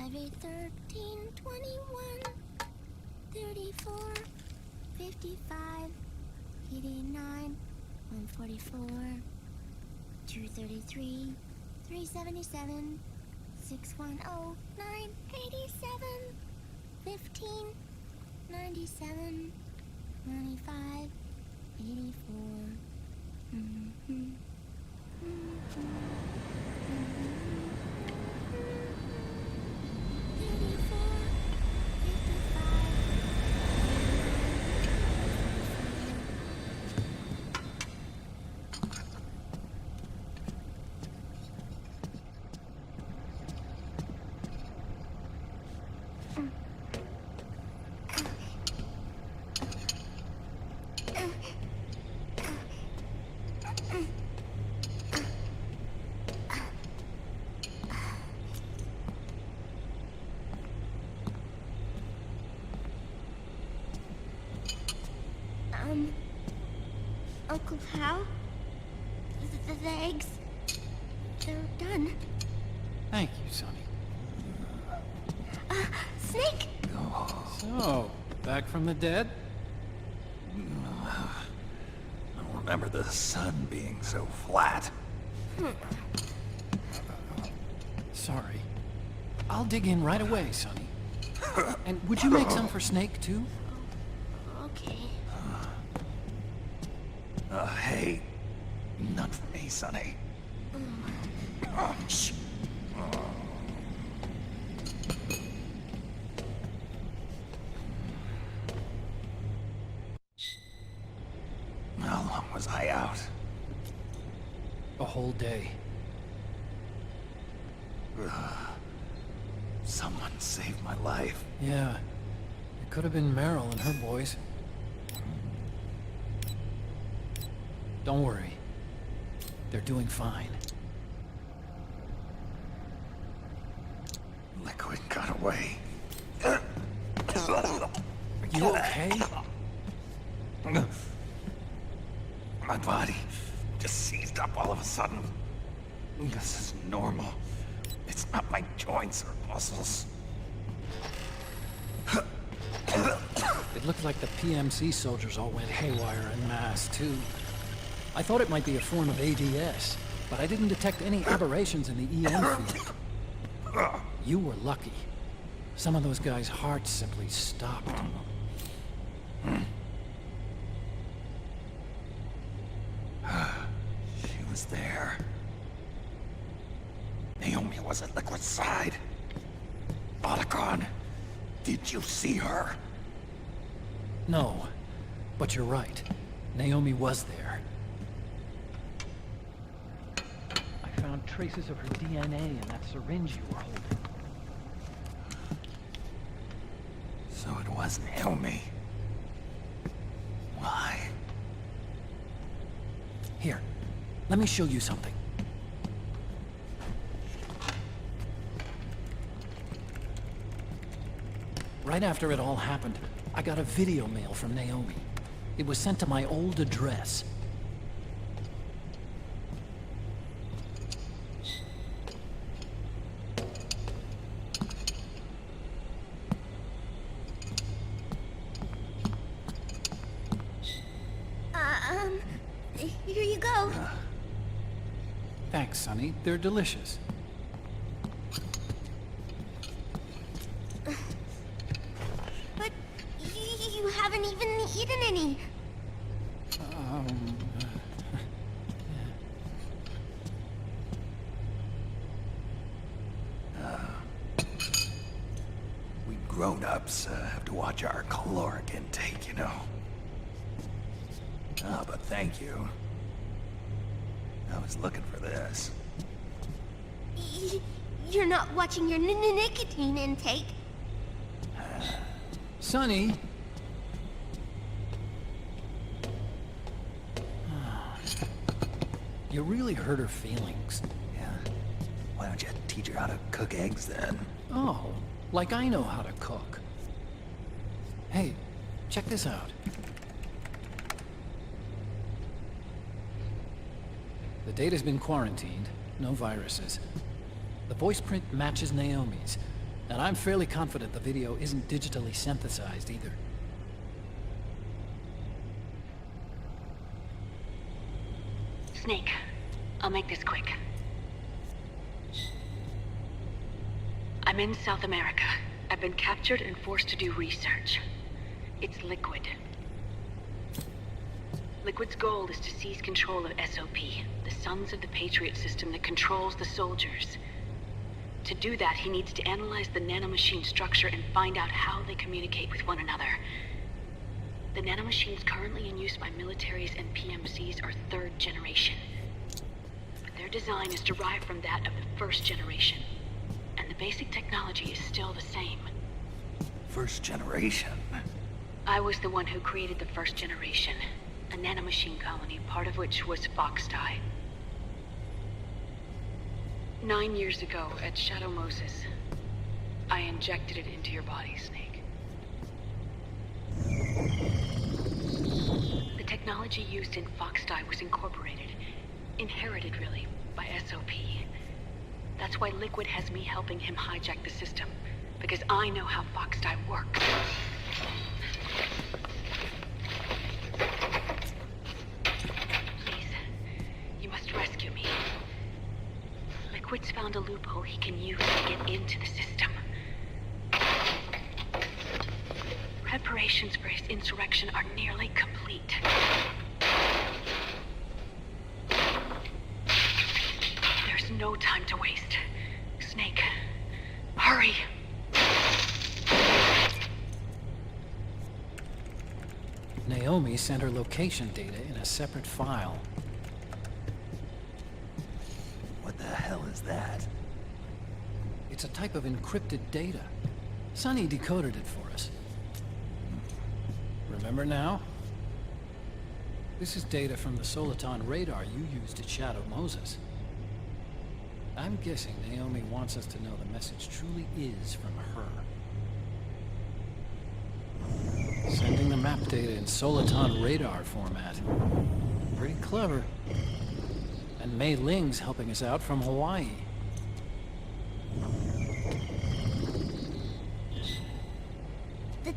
5, 8, 13, 21, 34, 55, 89, 144, 233, 377, 610, 987, 15, 97, 95, 84. Uncle Hal? The eggs? They're done. Thank you, Sonny. Snake? So, back from the dead? I don't remember the sun being so flat. Sorry. I'll dig in right away, Sonny. And would you make some for Snake, too? Okay. Hey. None for me, Sonny. Shh. How long was I out? A whole day. Someone saved my life. Yeah. It could have been Meryl and her boys. Don't worry. They're doing fine. Liquid got away. Are you okay? My body just seized up all of a sudden. This is normal. It's not my joints or muscles. It looked like the PMC soldiers all went haywire en masse, too. I thought it might be a form of ADS, but I didn't detect any aberrations in the EM field. You were lucky. Some of those guys' hearts simply stopped. She was there. Naomi was at Liquid's side. Otacon, did you see her? No, but you're right. Naomi was there. I found traces of her DNA in that syringe you were holding. So it was Naomi. Why? Here, let me show you something. Right after it all happened, I got a video mail from Naomi. It was sent to my old address. Here you go. Thanks, Sonny. They're delicious. But you haven't even eaten any. We grown-ups have to watch our caloric intake, you know. Ah, but thank you. I was looking for this. You're not watching your nicotine intake. Sonny! You really hurt her feelings. Yeah. Why don't you teach her how to cook eggs then? Oh, like I know how to cook. Hey, check this out. The data's been quarantined, no viruses. The voice print matches Naomi's, And I'm fairly confident the video isn't digitally synthesized either. Snake, I'll make this quick. I'm in South America. I've been captured and forced to do research. It's Liquid. Liquid's goal is to seize control of SOP, the Sons of the Patriot system that controls the soldiers. To do that, he needs to analyze the nanomachine structure and find out how they communicate with one another. The nanomachines currently in use by militaries and PMCs are third generation. But their design is derived from that of the first generation. And the basic technology is still the same. First generation? I was the one who created the first generation. A nanomachine colony, part of which was Foxdie. 9 years ago, at Shadow Moses, I injected it into your body, Snake. The technology used in Foxdie was incorporated, inherited really, by SOP. That's why Liquid has me helping him hijack the system, because I know how Foxdie works. Please, you must rescue me. Liquid's found a loophole he can use to get into the system. Preparations for his insurrection are nearly complete. There's no time to waste. Snake, hurry! Naomi sent her location data in a separate file. What the hell is that? It's a type of encrypted data. Sonny decoded it for us. Remember now? This is data from the Soliton radar you used at Shadow Moses. I'm guessing Naomi wants us to know the message truly is from her. Sending the map data in Soliton radar format. Pretty clever. And Mei Ling's helping us out from Hawaii. The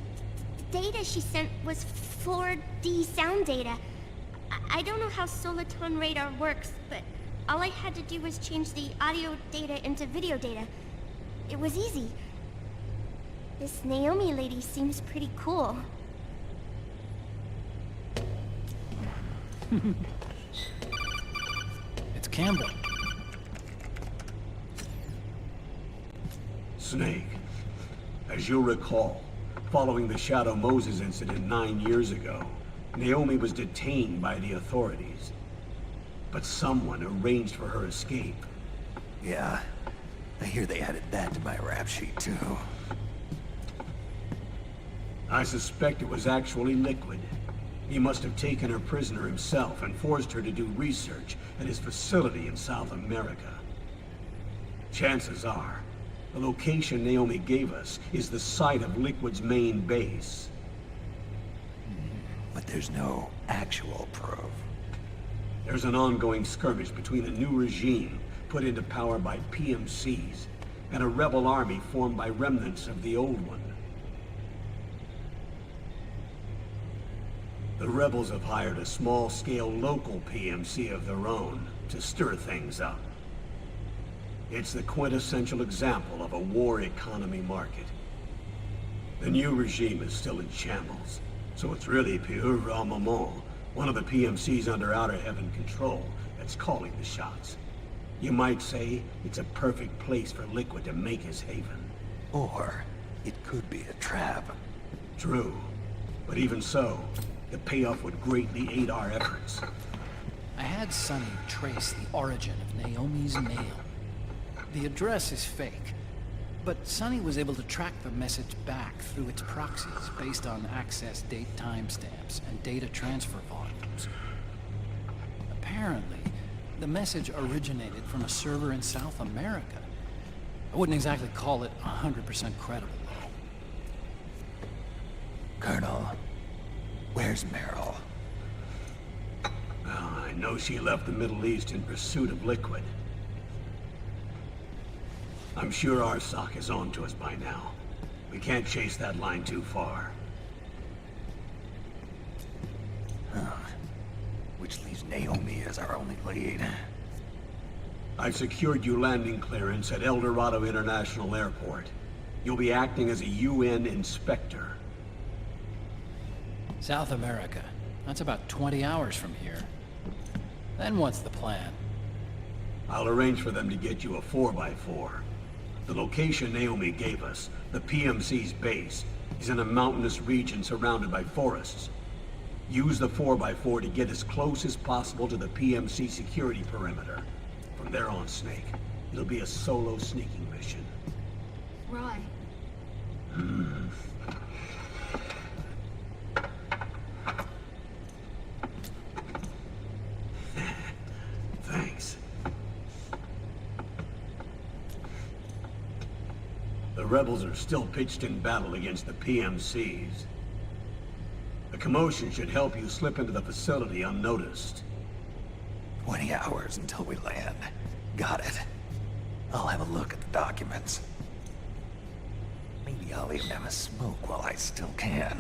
data she sent was 4D sound data. I don't know how Soliton radar works, but all I had to do was change the audio data into video data. It was easy. This Naomi lady seems pretty cool. It's Campbell. Snake, as you'll recall, following the Shadow Moses incident 9 years ago, Naomi was detained by the authorities. But someone arranged for her escape. Yeah, I hear they added that to my rap sheet too. I suspect it was actually Liquid. He must have taken her prisoner himself and forced her to do research at his facility in South America. Chances are, the location Naomi gave us is the site of Liquid's main base. But there's no actual proof. There's an ongoing skirmish between a new regime put into power by PMCs and a rebel army formed by remnants of the old one. The rebels have hired a small-scale local PMC of their own to stir things up. It's the quintessential example of a war economy market. The new regime is still in shambles, so it's really pure moment, one of the PMCs under Outer Heaven control, that's calling the shots. You might say it's a perfect place for Liquid to make his haven. Or it could be a trap. True, but even so, the payoff would greatly aid our efforts. I had Sonny trace the origin of Naomi's mail. The address is fake, but Sonny was able to track the message back through its proxies based on access date timestamps and data transfer volumes. Apparently, the message originated from a server in South America. I wouldn't exactly call it 100% credible, though. Colonel, where's Meryl? Well, I know she left the Middle East in pursuit of Liquid. I'm sure our sock is on to us by now. We can't chase that line too far. Which leaves Naomi as our only lead. I've secured you landing clearance at El Dorado International Airport. You'll be acting as a UN inspector. South America. That's about 20 hours from here. Then what's the plan? I'll arrange for them to get you a 4x4. The location Naomi gave us, the PMC's base, is in a mountainous region surrounded by forests. Use the 4x4 to get as close as possible to the PMC security perimeter. From there on, Snake, it'll be a solo sneaking mission. Right. Thanks. The rebels are still pitched in battle against the PMCs. The commotion should help you slip into the facility unnoticed. 20 hours until we land. Got it. I'll have a look at the documents. Maybe I'll even have a smoke while I still can.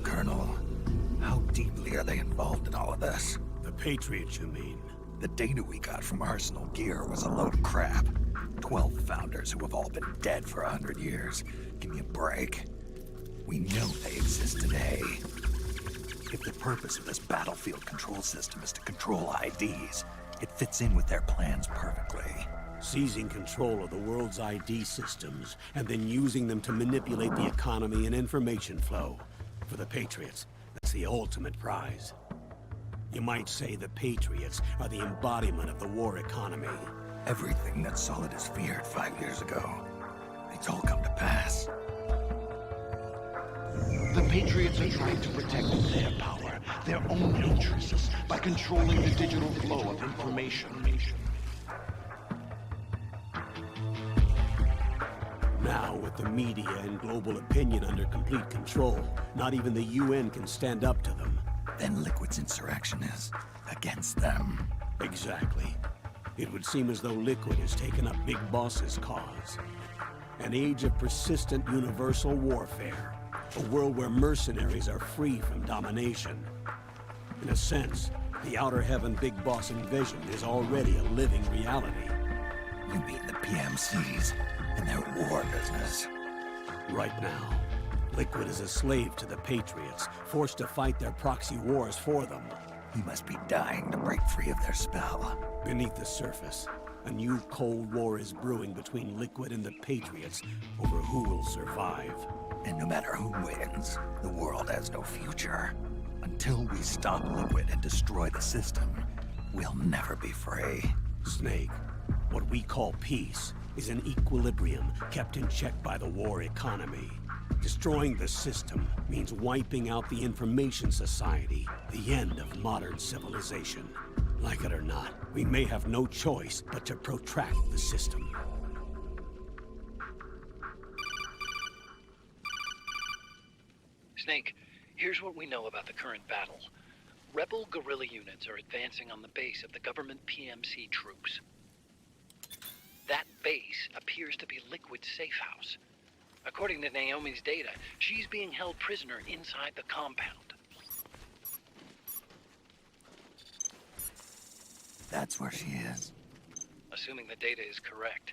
Colonel, how deeply are they involved in all of this? The Patriots, you mean? The data we got from Arsenal Gear was a load of crap. 12 founders who have all been dead for 100 years. Give me a break. We know they exist today. If the purpose of this battlefield control system is to control IDs, it fits in with their plans perfectly. Seizing control of the world's ID systems, and then using them to manipulate the economy and information flow. For the Patriots, that's the ultimate prize. You might say the Patriots are the embodiment of the war economy. Everything that Solid has feared 5 years ago, it's all come to pass. The Patriots are trying to protect their power, their own interests, by controlling the digital flow of information. Now, with the media and global opinion under complete control, not even the UN can stand up to them. Then Liquid's insurrection is against them. Exactly. It would seem as though Liquid has taken up Big Boss's cause. An age of persistent universal warfare. A world where mercenaries are free from domination. In a sense, the Outer Heaven Big Boss envisioned is already a living reality. You mean the PMCs and their war business? Right now, Liquid is a slave to the Patriots, forced to fight their proxy wars for them. He must be dying to break free of their spell. Beneath the surface, a new Cold War is brewing between Liquid and the Patriots over who will survive. And no matter who wins, the world has no future. Until we stop Liquid and destroy the system, we'll never be free. Snake, what we call peace is an equilibrium kept in check by the war economy. Destroying the system means wiping out the information society, the end of modern civilization. Like it or not, we may have no choice but to protract the system. Snake, here's what we know about the current battle. Rebel guerrilla units are advancing on the base of the government PMC troops. That base appears to be Liquid's safe house. According to Naomi's data, she's being held prisoner inside the compound. That's where she is. Assuming the data is correct.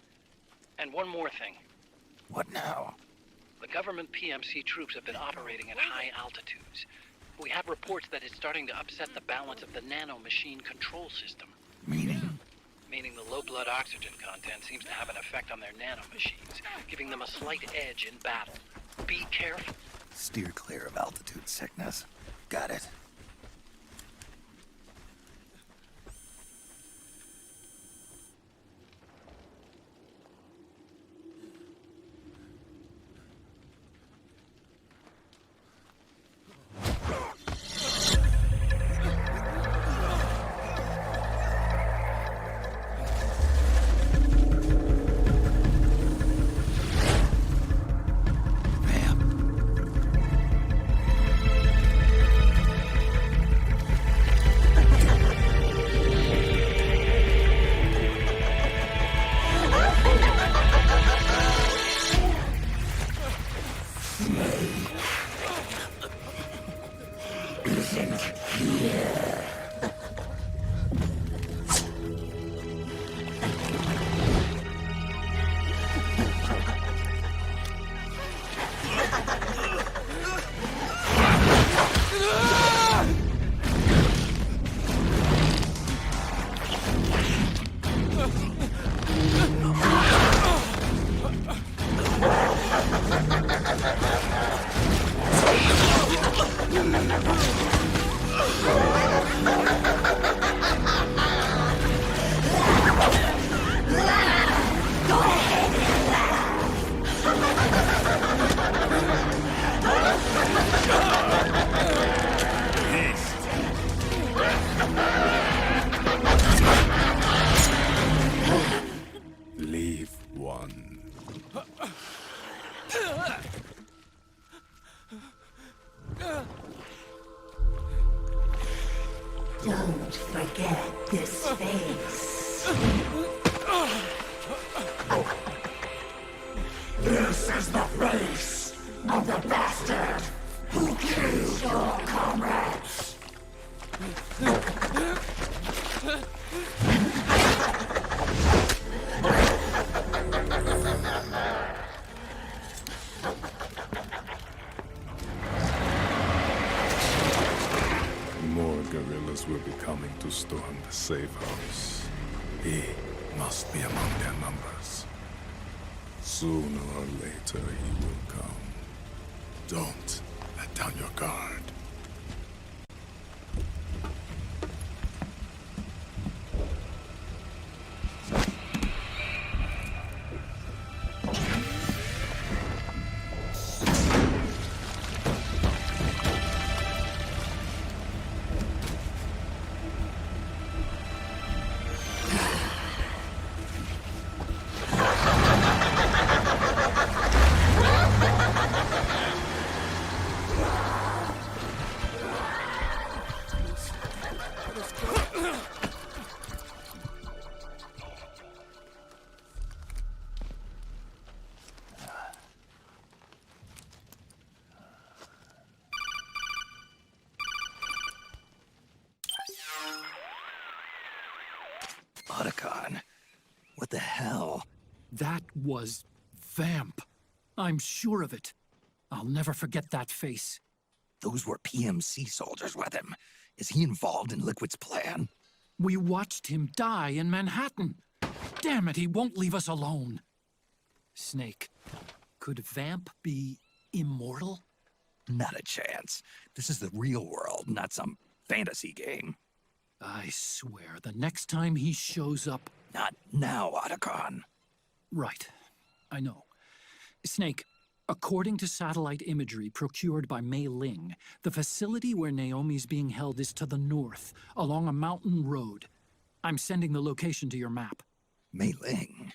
And one more thing. What now? The government PMC troops have been operating at high altitudes. We have reports that it's starting to upset the balance of the nanomachine control system. Meaning? Meaning the low blood oxygen content seems to have an effect on their nanomachines, giving them a slight edge in battle. Be careful. Steer clear of altitude sickness. Got it. Leave one. Don't forget this face. This is the face of the bastard who killed your comrades. More guerrillas will be coming to storm the safe house. He must be among their numbers. Sooner or later, he will come. Don't let down your guard. Otacon. What the hell? That was Vamp. I'm sure of it. I'll never forget that face. Those were PMC soldiers with him. Is he involved in Liquid's plan? We watched him die in Manhattan. Damn it, he won't leave us alone. Snake, could Vamp be immortal? Not a chance. This is the real world, not some fantasy game. I swear, the next time he shows up... Not now, Otacon. Right. I know. Snake, according to satellite imagery procured by Mei Ling, the facility where Naomi's being held is to the north, along a mountain road. I'm sending the location to your map. Mei Ling?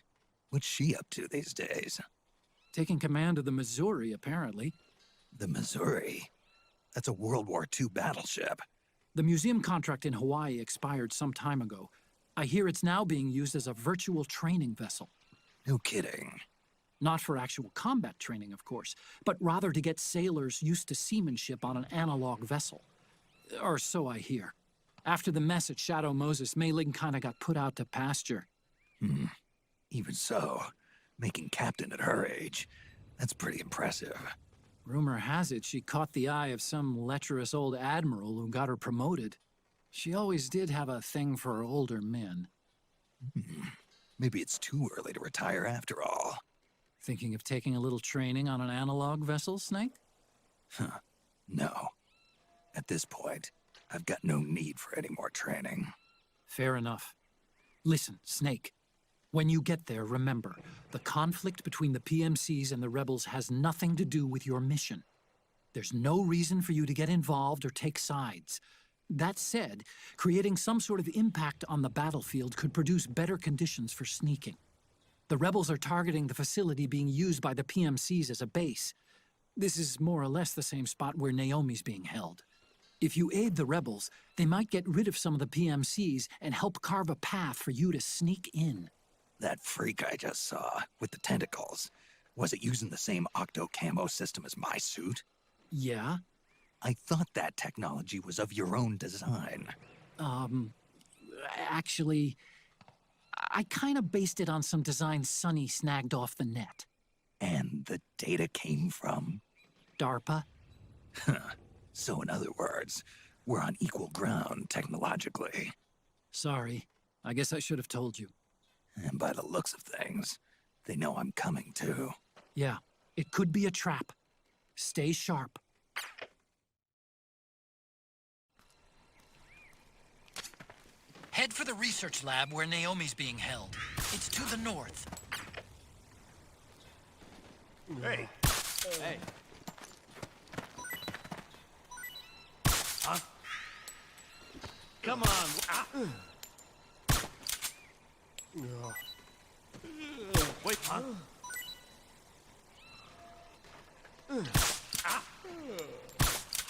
What's she up to these days? Taking command of the Missouri, apparently. The Missouri? That's a World War II battleship. The museum contract in Hawaii expired some time ago. I hear it's now being used as a virtual training vessel. No kidding. Not for actual combat training, of course, but rather to get sailors used to seamanship on an analog vessel. Or so I hear. After the mess at Shadow Moses, Mei Ling kinda got put out to pasture. Even so, making captain at her age, that's pretty impressive. Rumor has it she caught the eye of some lecherous old admiral who got her promoted. She always did have a thing for older men. Maybe it's too early to retire after all. Thinking of taking a little training on an analog vessel, Snake? Huh. No. At this point, I've got no need for any more training. Fair enough. Listen, Snake. When you get there, remember, the conflict between the PMCs and the rebels has nothing to do with your mission. There's no reason for you to get involved or take sides. That said, creating some sort of impact on the battlefield could produce better conditions for sneaking. The rebels are targeting the facility being used by the PMCs as a base. This is more or less the same spot where Naomi's being held. If you aid the rebels, they might get rid of some of the PMCs and help carve a path for you to sneak in. That freak I just saw, with the tentacles, was it using the same octo-camo system as my suit? Yeah? I thought that technology was of your own design. Actually, I kind of based it on some design Sonny snagged off the net. And the data came from? DARPA? So in other words, we're on equal ground technologically. Sorry. I guess I should have told you. And by the looks of things, they know I'm coming too. Yeah, it could be a trap. Stay sharp. Head for the research lab where Naomi's being held. It's to the north. Hey. Hey. Huh? Come on. Wait. Huh?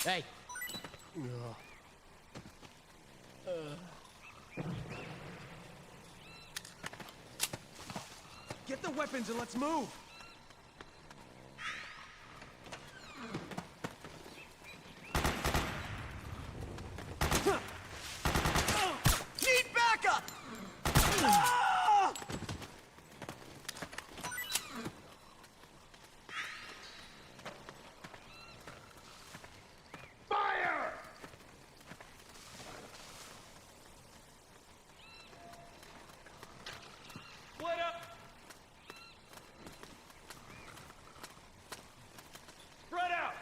Hey. Get the weapons and let's move! Need backup! Fire! Split up! Spread out!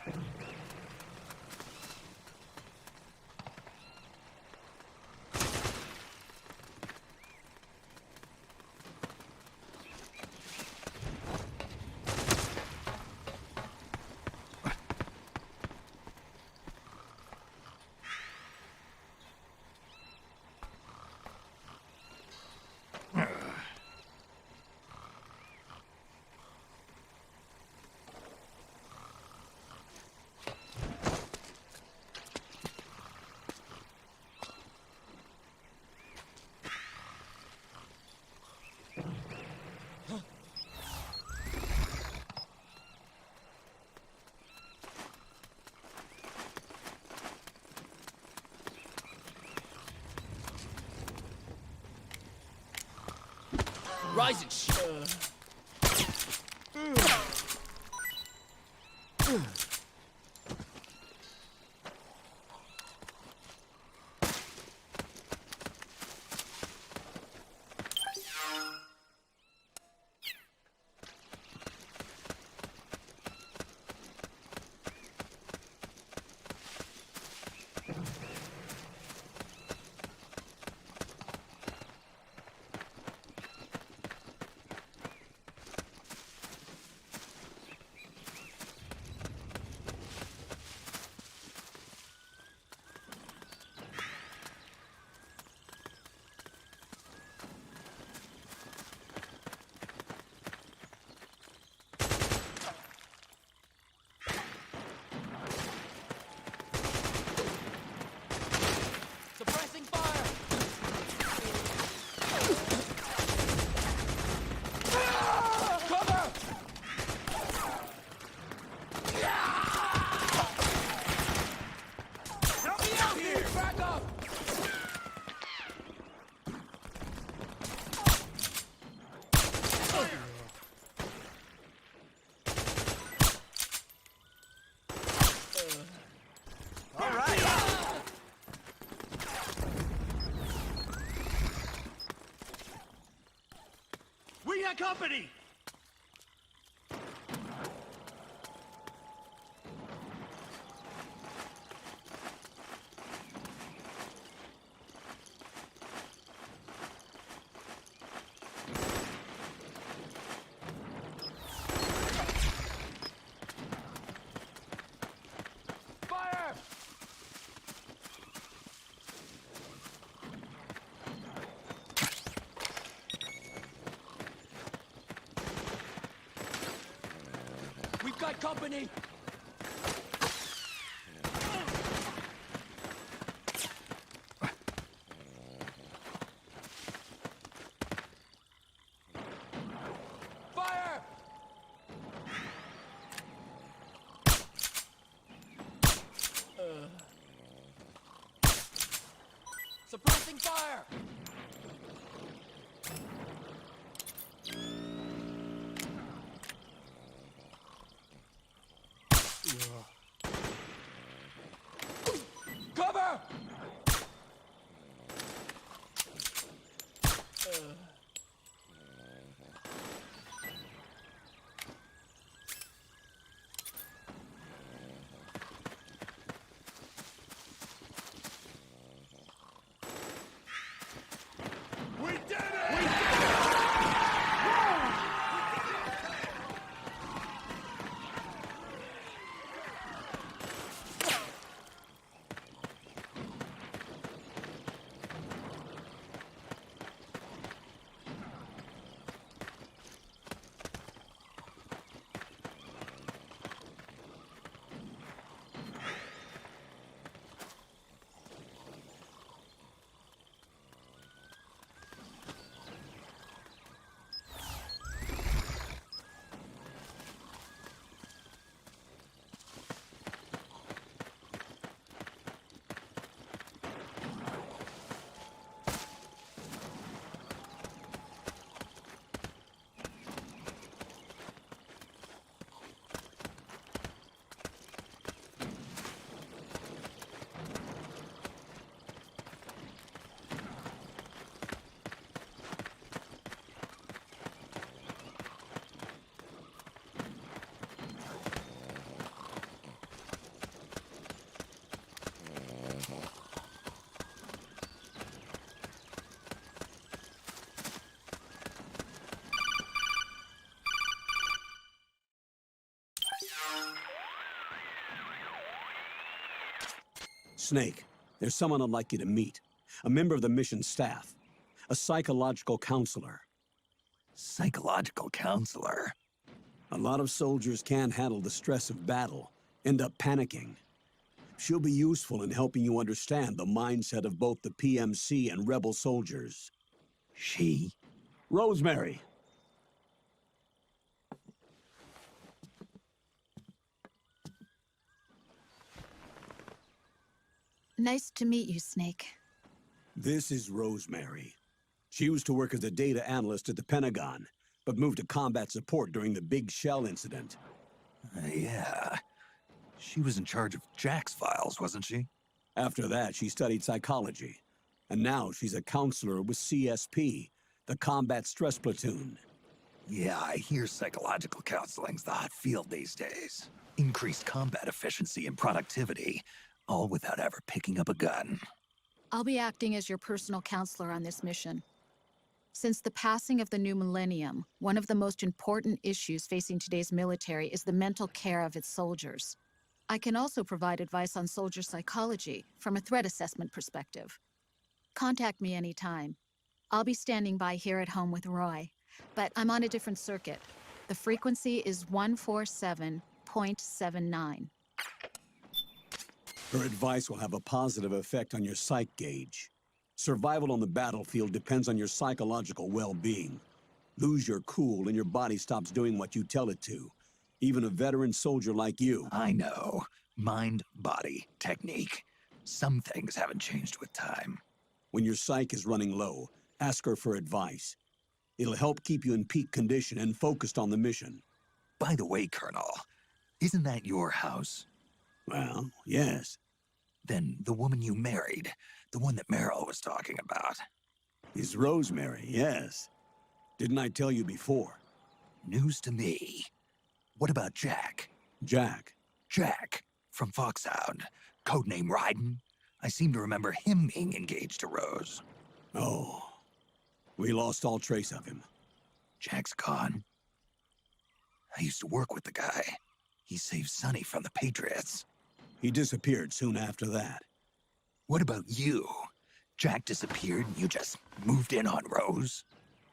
Rise and got company! Fire! We've got company! Fire! Suppressing fire! Cover! We did it! Snake, there's someone I'd like you to meet. A member of the mission staff. A psychological counselor. Psychological counselor? A lot of soldiers can't handle the stress of battle, end up panicking. She'll be useful in helping you understand the mindset of both the PMC and rebel soldiers. She? Rosemary. Nice to meet you, Snake. This is Rosemary. She used to work as a data analyst at the Pentagon, but moved to combat support during the Big Shell incident. Yeah. She was in charge of Jack's files, wasn't she? After that, she studied psychology. And now she's a counselor with CSP, the Combat Stress Platoon. Yeah, I hear psychological counseling's the hot field these days. Increased combat efficiency and productivity, all without ever picking up a gun. I'll be acting as your personal counselor on this mission. Since the passing of the new millennium, one of the most important issues facing today's military is the mental care of its soldiers. I can also provide advice on soldier psychology from a threat assessment perspective. Contact me anytime. I'll be standing by here at home with Roy, but I'm on a different circuit. The frequency is 147.79. Her advice will have a positive effect on your psych gauge. Survival on the battlefield depends on your psychological well-being. Lose your cool and your body stops doing what you tell it to. Even a veteran soldier like you. I know. Mind, body, technique. Some things haven't changed with time. When your psyche is running low, ask her for advice. It'll help keep you in peak condition and focused on the mission. By the way, Colonel, isn't that your house? Well, yes. Then the woman you married, the one that Meryl was talking about. Is Rosemary, yes. Didn't I tell you before? News to me. What about Jack? Jack. Jack, from Foxhound. Codename Ryden. I seem to remember him being engaged to Rose. Oh. We lost all trace of him. Jack's gone. I used to work with the guy. He saved Sonny from the Patriots. He disappeared soon after that. What about you? Jack disappeared and you just moved in on Rose?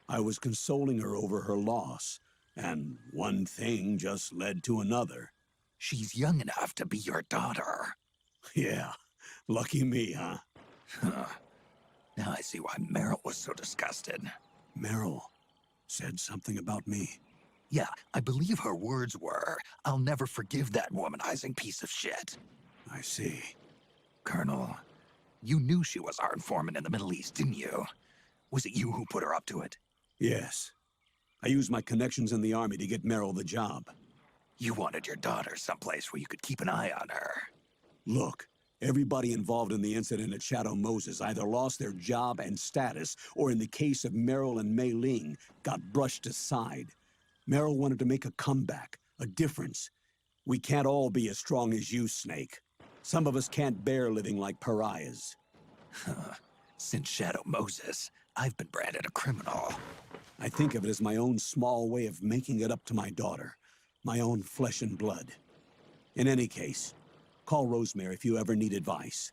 I was consoling her over her loss, and one thing just led to another. She's young enough to be your daughter. Yeah, lucky me, huh? Now I see why Meryl was so disgusted. Meryl said something about me. Yeah, I believe her words were, "I'll never forgive that womanizing piece of shit." I see. Colonel, you knew she was our informant in the Middle East, didn't you? Was it you who put her up to it? Yes. I used my connections in the army to get Meryl the job. You wanted your daughter someplace where you could keep an eye on her. Look, everybody involved in the incident at Shadow Moses either lost their job and status, or in the case of Meryl and Mei Ling, got brushed aside. Meryl wanted to make a comeback, a difference. We can't all be as strong as you, Snake. Some of us can't bear living like pariahs. Since Shadow Moses, I've been branded a criminal. I think of it as my own small way of making it up to my daughter. My own flesh and blood. In any case, call Rosemary if you ever need advice.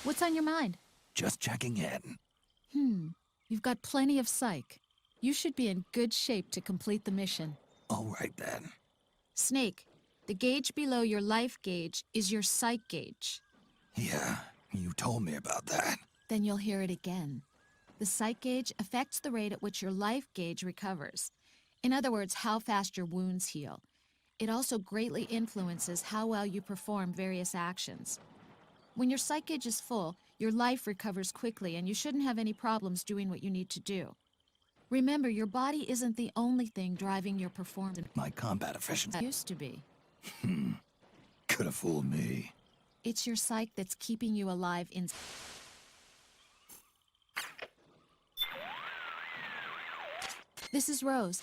What's on your mind? Just checking in. You've got plenty of psych. You should be in good shape to complete the mission. All right, then. Snake, the gauge below your life gauge is your psych gauge. Yeah, you told me about that. Then you'll hear it again. The psych gauge affects the rate at which your life gauge recovers. In other words, how fast your wounds heal. It also greatly influences how well you perform various actions. When your psych gauge is full, your life recovers quickly and you shouldn't have any problems doing what you need to do. Remember, your body isn't the only thing driving your performance. My combat efficiency It used to be. could have fooled me. It's your psych that's keeping you alive in... This is Rose.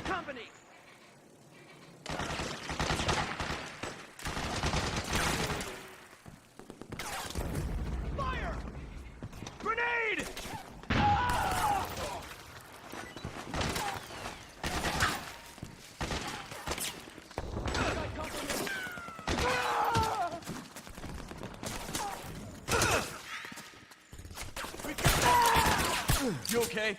Company! Fire! Grenade! Ah! You okay?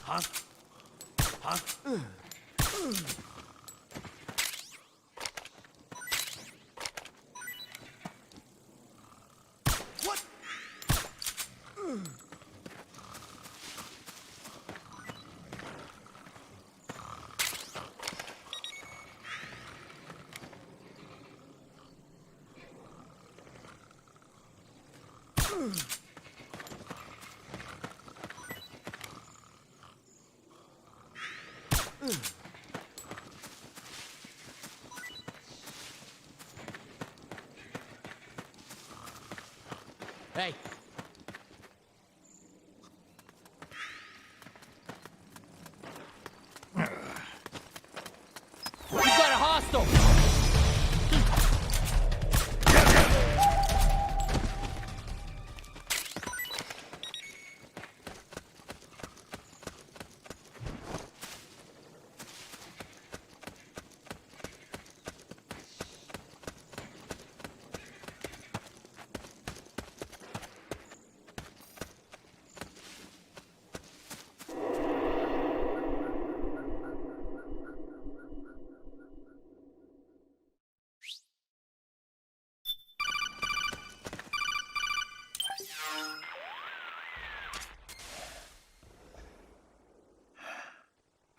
Huh? Huh? What? Hey. We've got a hostile!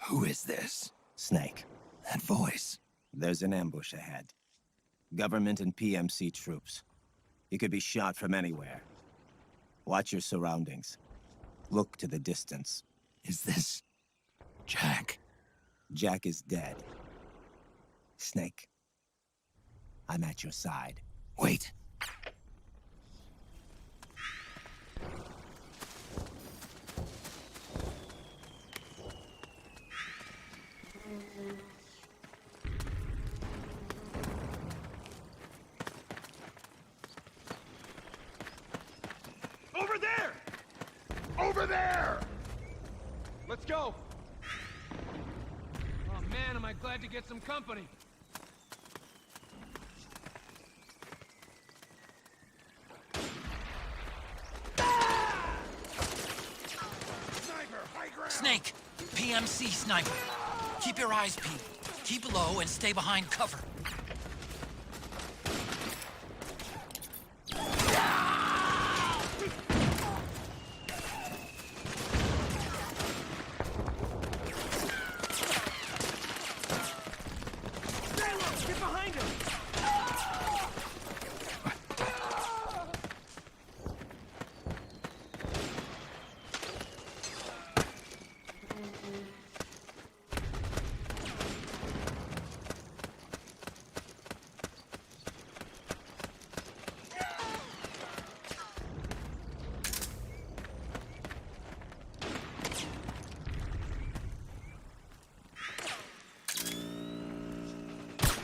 Who is this? Snake. That voice. There's an ambush ahead. Government and PMC troops. You could be shot from anywhere. Watch your surroundings. Look to the distance. Is this... Jack? Jack is dead. Snake. I'm at your side. Wait. Over there! Over there! Let's go! Oh man, am I glad to get some company. Snake, PMC sniper. Keep your eyes peeled. Keep low and stay behind cover. Get behind him!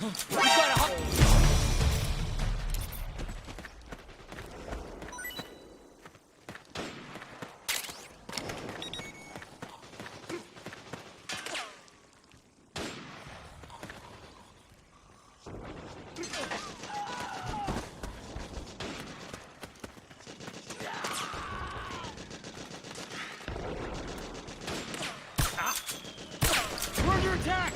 We've got a We're under attack!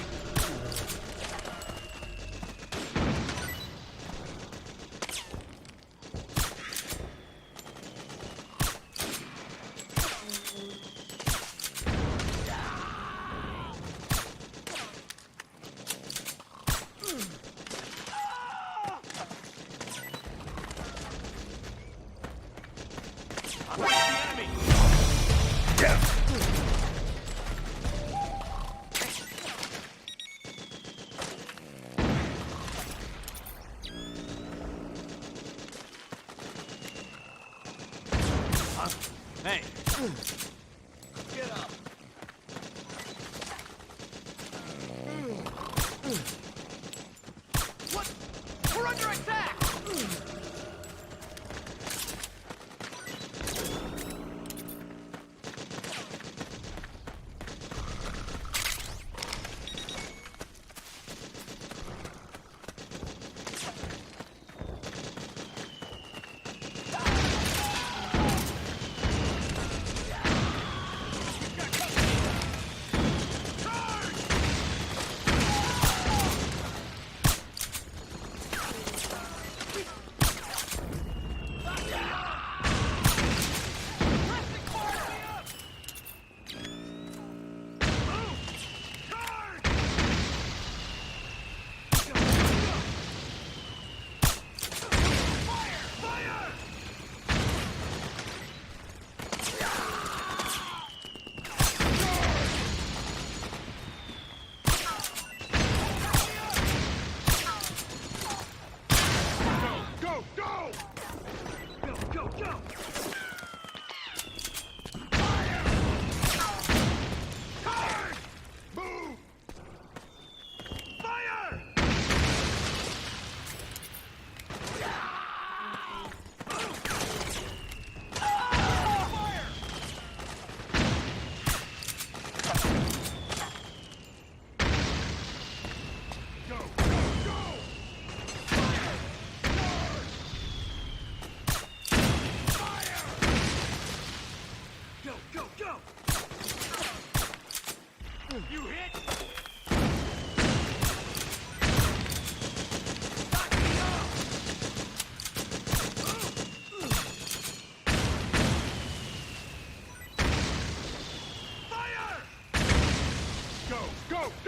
Hey! Get up! What? We're under attack!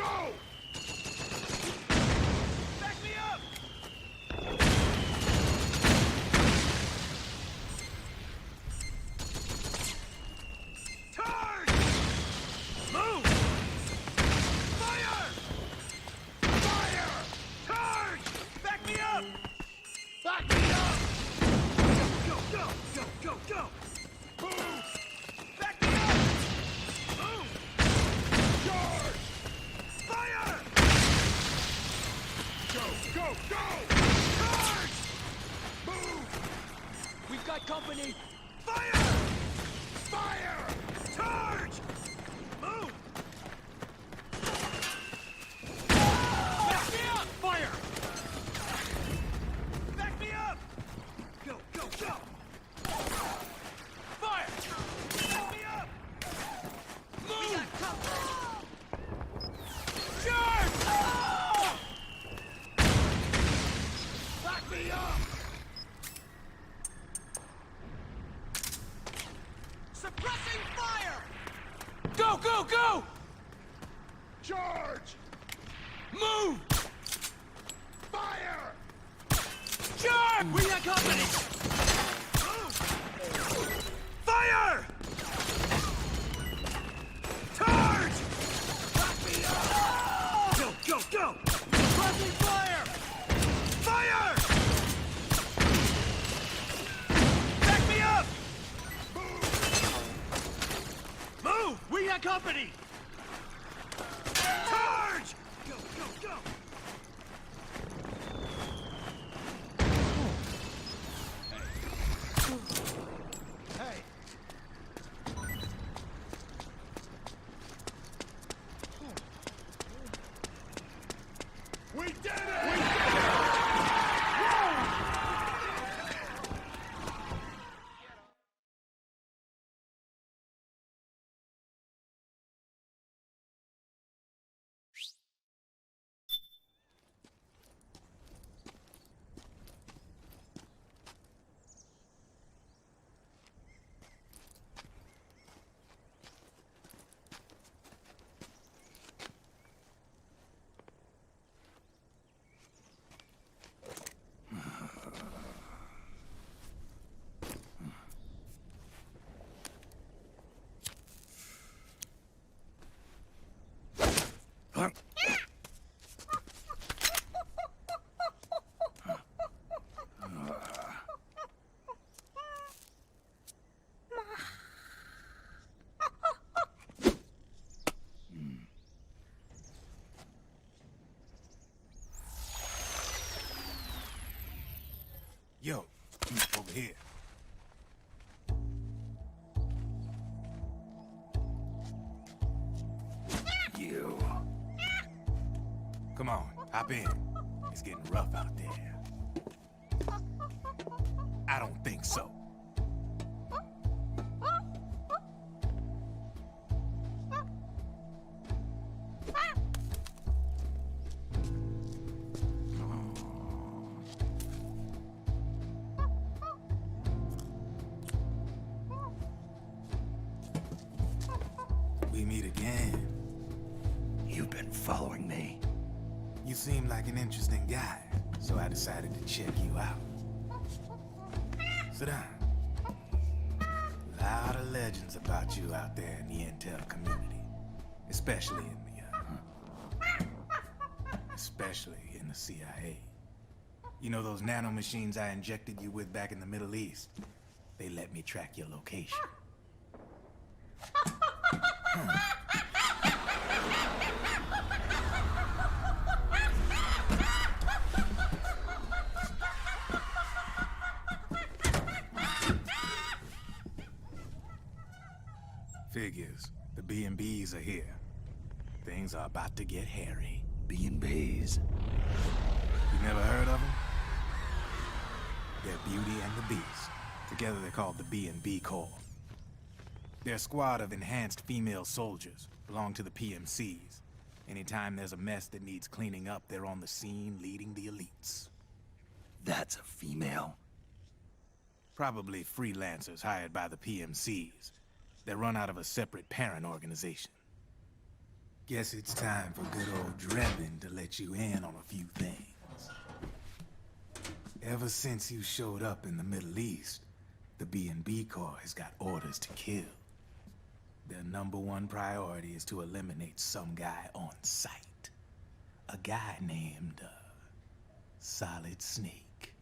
Go! Back me up! Charge! Move! Fire! Fire! Charge! Back me up! Back me up! Go, go, go, go, go! Move! Back me up! Move! Charge! Fire! Go, go, go! Charge! Move! We've got company! Fire! Fire! Charge! Move! Back me up! Fire! Back me up! Go, go, go! Fire! Back me up! Move! Charge! Back me up! Suppressing fire! Go, go, go! Charge! Move! Fire! Charge! We got company! Move! Fire! Charge! Back me up! Go, go, go! Suppressing fire! Fire! Back me up! Move! We got company! Charge! Go, go, go! Hey! We did it! We did it! Yo, over here. You. Come on, hop in. It's getting rough out there. I don't think so. We meet again. You've been following me. You seem like an interesting guy, so I decided to check you out. Sit down. A lot of legends about you out there in the intel community, especially in the CIA. You know those nanomachines I injected you with back in the Middle East? They let me track your location. Figures. The B&Bs are here. Things are about to get hairy. B&Bs. You never heard of them? They're Beauty and the Beast. Together they're called the B&B Corps. They're a squad of enhanced female soldiers, belong to the PMCs. Anytime there's a mess that needs cleaning up, they're on the scene leading the elites. That's a female? Probably freelancers hired by the PMCs. They run out of a separate parent organization. Guess it's time for good old Drebin to let you in on a few things. Ever since you showed up in the Middle East, the B&B Corps has got orders to kill. Their #1 priority is to eliminate some guy on sight. A guy named, Solid Snake.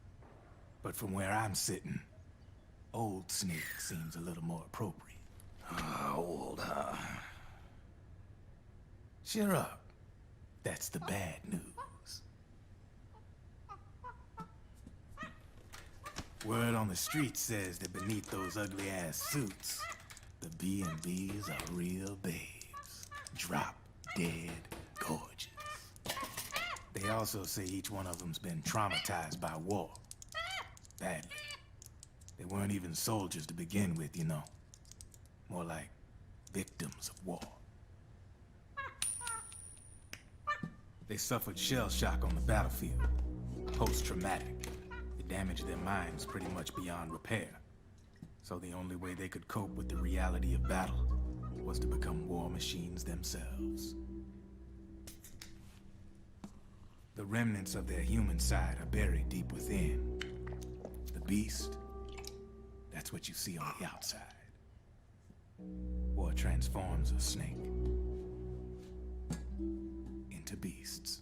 But from where I'm sitting, Old Snake seems a little more appropriate. Old, huh? Cheer up. That's the bad news. Word on the street says that beneath those ugly-ass suits, the B&Bs are real babes. Drop dead gorgeous. They also say each one of them's been traumatized by war. Badly. They weren't even soldiers to begin with, you know. More like victims of war. They suffered shell shock on the battlefield. Post-traumatic. It damaged their minds pretty much beyond repair. So the only way they could cope with the reality of battle was to become war machines themselves. The remnants of their human side are buried deep within. The beast, that's what you see on the outside. War transforms a snake into beasts.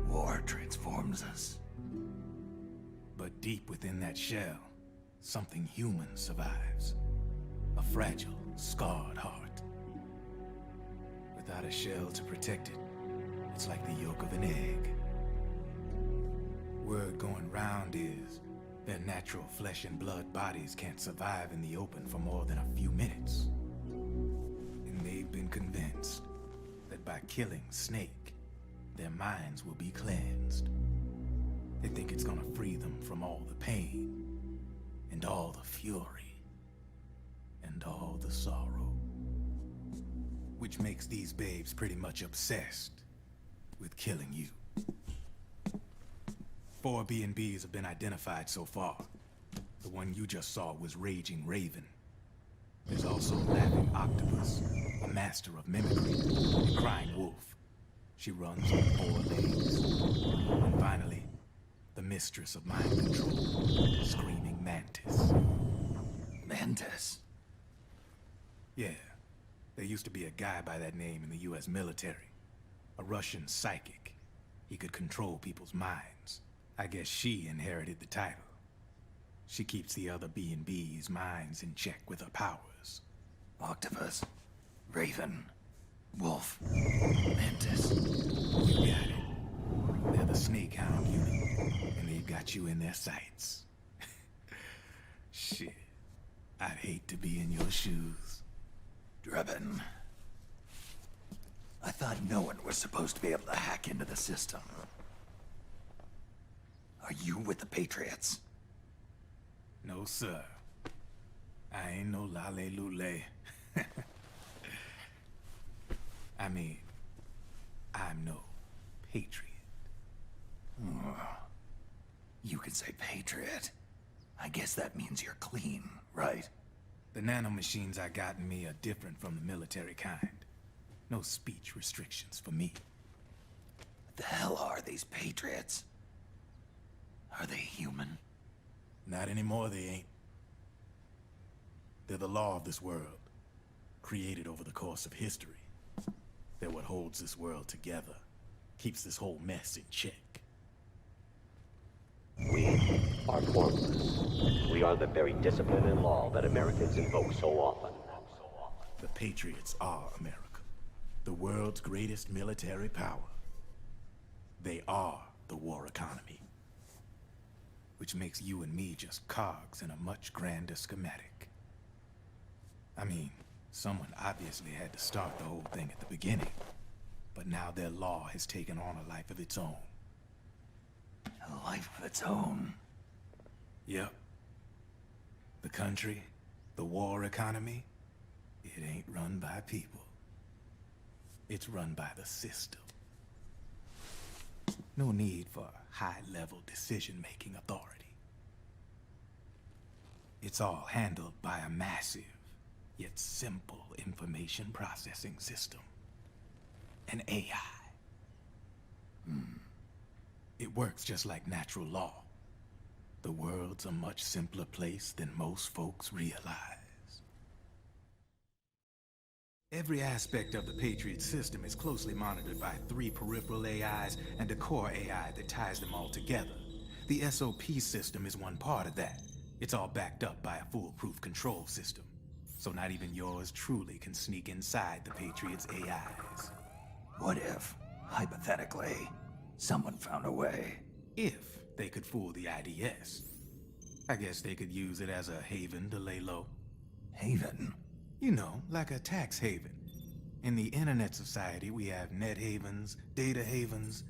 War transforms us. But deep within that shell, something human survives. A fragile, scarred heart. Without a shell to protect it, it's like the yolk of an egg. Word going round is their natural flesh and blood bodies can't survive in the open for more than a few minutes. And they've been convinced that by killing Snake, their minds will be cleansed. They think it's gonna free them from all the pain, and all the fury, and all the sorrow. Which makes these babes pretty much obsessed with killing you. 4 B&Bs have been identified so far. The one you just saw was Raging Raven. There's also Laughing Octopus, a master of mimicry, and Crying Wolf. She runs on 4 legs. And finally, the mistress of mind control, Screaming Mantis. Mantis? Yeah. There used to be a guy by that name in the US military. A Russian psychic. He could control people's minds. I guess she inherited the title. She keeps the other B&B's minds in check with her powers. Octopus, Raven, Wolf, Mantis. You got it. They're the Snake Hound unit, and they've got you in their sights. Shit. I'd hate to be in your shoes. Drebin. I thought no one was supposed to be able to hack into the system. Are you with the Patriots? No, sir. I ain't no lale-lule. I mean, I'm no patriot. You can say patriot. I guess that means you're clean, right? The nanomachines I got in me are different from the military kind. No speech restrictions for me. What the hell are these Patriots? Are they human? Not anymore, they ain't. They're the law of this world, created over the course of history. They're what holds this world together, keeps this whole mess in check. We are formless. We are the very discipline and law that Americans invoke so often. The Patriots are America, the world's greatest military power. They are the war economy. Which makes you and me just cogs in a much grander schematic. I mean, someone obviously had to start the whole thing at the beginning. But now their law has taken on a life of its own. A life of its own? Yep. The country, the war economy, it ain't run by people. It's run by the system. No need for high-level decision-making authority. It's all handled by a massive, yet simple information processing system. An AI. It works just like natural law. The world's a much simpler place than most folks realize. Every aspect of the Patriot system is closely monitored by 3 peripheral AIs and a core AI that ties them all together. The SOP system is one part of that. It's all backed up by a foolproof control system. So not even yours truly can sneak inside the Patriot's AIs. What if, hypothetically, someone found a way? If they could fool the IDS. I guess they could use it as a haven to lay low. Haven? You know, like a tax haven. In the internet society, we have net havens, data havens.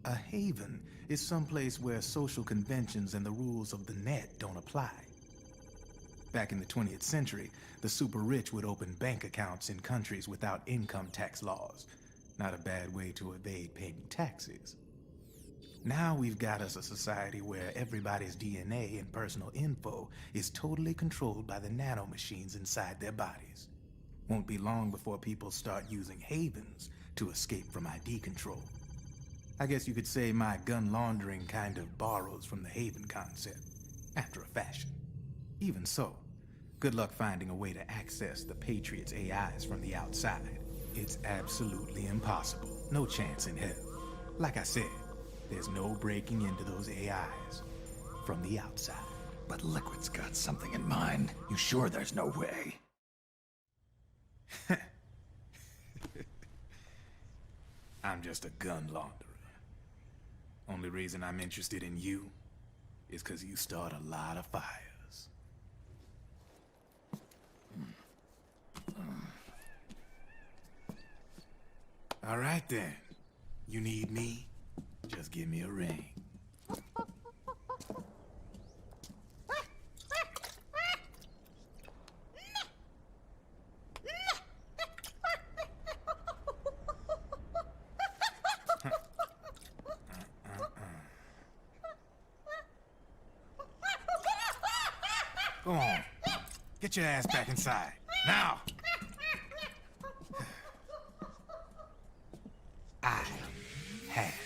A haven is someplace where social conventions and the rules of the net don't apply. Back in the 20th century, the super rich would open bank accounts in countries without income tax laws. Not a bad way to evade paying taxes. Now we've got us a society where everybody's DNA and personal info is totally controlled by the nanomachines inside their bodies. Won't be long before people start using havens to escape from ID control. I guess you could say my gun laundering kind of borrows from the haven concept, after a fashion. Even so, good luck finding a way to access the Patriots' AIs from the outside. It's absolutely impossible. No chance in hell. Like I said, there's no breaking into those AIs from the outside. But Liquid's got something in mind. You sure there's no way? I'm just a gun launderer. Only reason I'm interested in you is because you start a lot of fires. All right then. You need me? Just give me a ring. Go on. Get your ass back inside. Now! I have